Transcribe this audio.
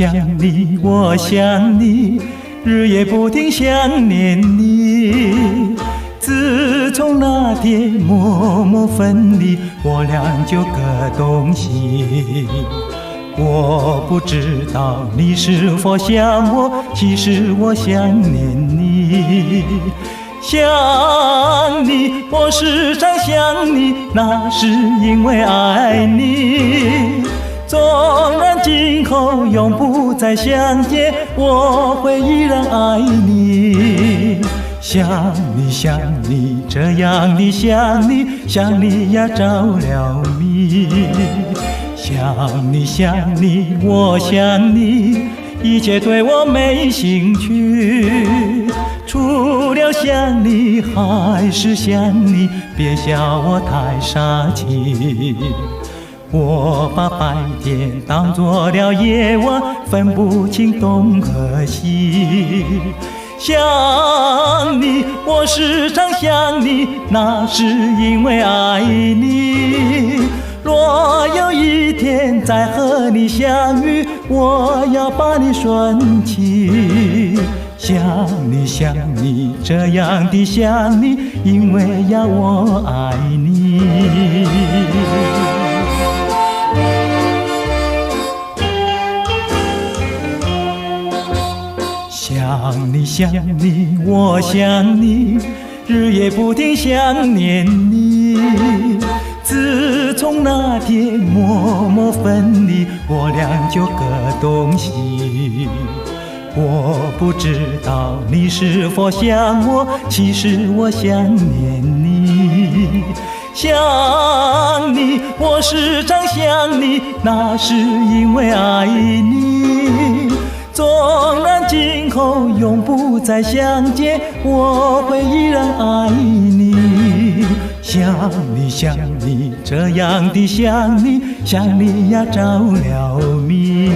想你，我想你，日夜不停想念你。自从那天默默分离，我俩就各东西。我不知道你是否想我，其实我想念你。想你，我时常想你，那是因为爱你。纵然今后永不再相见，我会依然爱你。想你想你，这样的想你，想你呀着了迷。想你想你，我想你，一切对我没兴趣。除了想你还是想你，别笑我太傻气。我把白天当作了夜晚，分不清东和西。想你，我时常想你，那是因为爱你。若有一天再和你相遇，我要把你顺起。想你想你，这样的想你，因为呀我爱你。想你想你，我想你，日夜不停想念你。自从那天默默分离，我俩就各东西。我不知道你是否想我，其实我想念你。想你，我时常想你，那是因为爱你。纵然今后永不再相见，我会依然爱你。想你想你，这样的想你，想你呀着了迷。